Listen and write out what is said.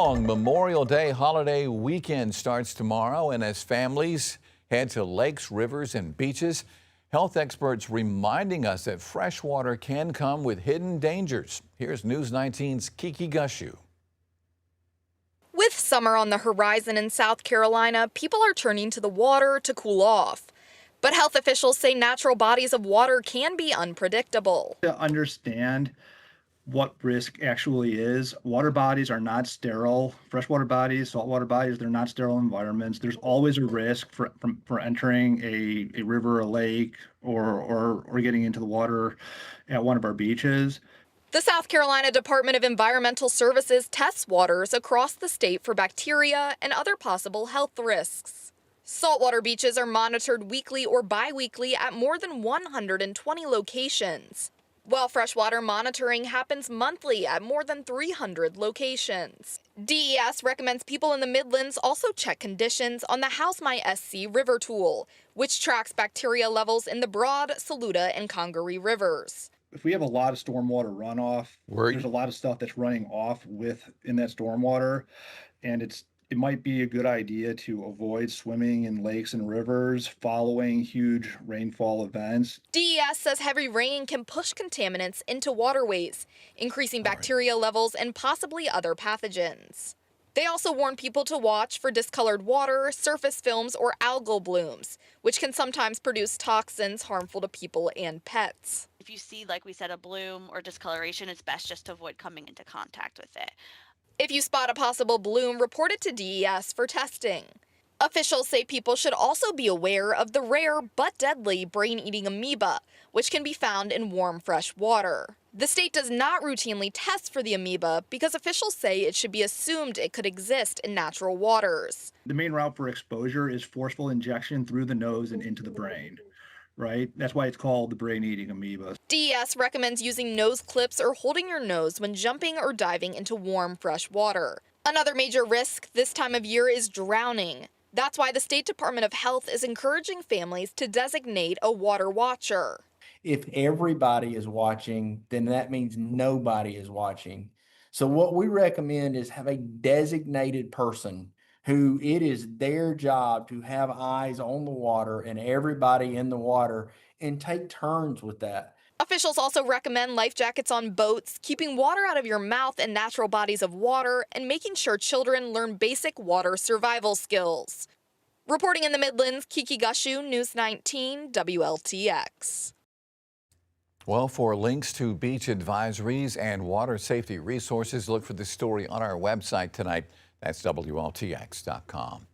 Long Memorial Day holiday weekend starts tomorrow, and as families head to lakes, rivers, and beaches, health experts reminding us that fresh water can come with hidden dangers. Here's News 19's Kiki Gushu. With summer on the horizon in South Carolina, people are turning to the water to cool off. But health officials say natural bodies of water can be unpredictable. To understand what risk actually is, water bodies are not sterile. Freshwater bodies, saltwater bodies, they're not sterile environments. There's always a risk for entering a river, a lake, or getting into the water at one of our beaches. The South Carolina Department of Environmental Services tests waters across the state for bacteria and other possible health risks. Saltwater beaches are monitored weekly or bi-weekly at more than 120 locations, while freshwater monitoring happens monthly at more than 300 locations. DES recommends people in the Midlands also check conditions on the House My SC River tool, which tracks bacteria levels in the Broad, Saluda, and Congaree rivers. If we have a lot of stormwater runoff, there's a lot of stuff that's running off in that stormwater, and it might be a good idea to avoid swimming in lakes and rivers following huge rainfall events. DES says heavy rain can push contaminants into waterways, increasing bacteria levels and possibly other pathogens. They also warn people to watch for discolored water, surface films, or algal blooms, which can sometimes produce toxins harmful to people and pets. If you see, like we said, a bloom or discoloration, it's best just to avoid coming into contact with it. If you spot a possible bloom, report it to DES for testing. Officials say people should also be aware of the rare but deadly brain-eating amoeba, which can be found in warm, fresh water. The state does not routinely test for the amoeba because officials say it should be assumed it could exist in natural waters. The main route for exposure is forceful injection through the nose and into the brain, right? That's why it's called the brain-eating amoeba. DES recommends using nose clips or holding your nose when jumping or diving into warm, fresh water. Another major risk this time of year is drowning. That's why the State Department of Health is encouraging families to designate a water watcher. If everybody is watching, then that means nobody is watching. So what we recommend is have a designated person who it is their job to have eyes on the water and everybody in the water and take turns with that. Officials also recommend life jackets on boats, keeping water out of your mouth and natural bodies of water, and making sure children learn basic water survival skills. Reporting in the Midlands, Kiki Gushu, News 19, WLTX. Well, for links to beach advisories and water safety resources, look for this story on our website tonight. That's WLTX.com.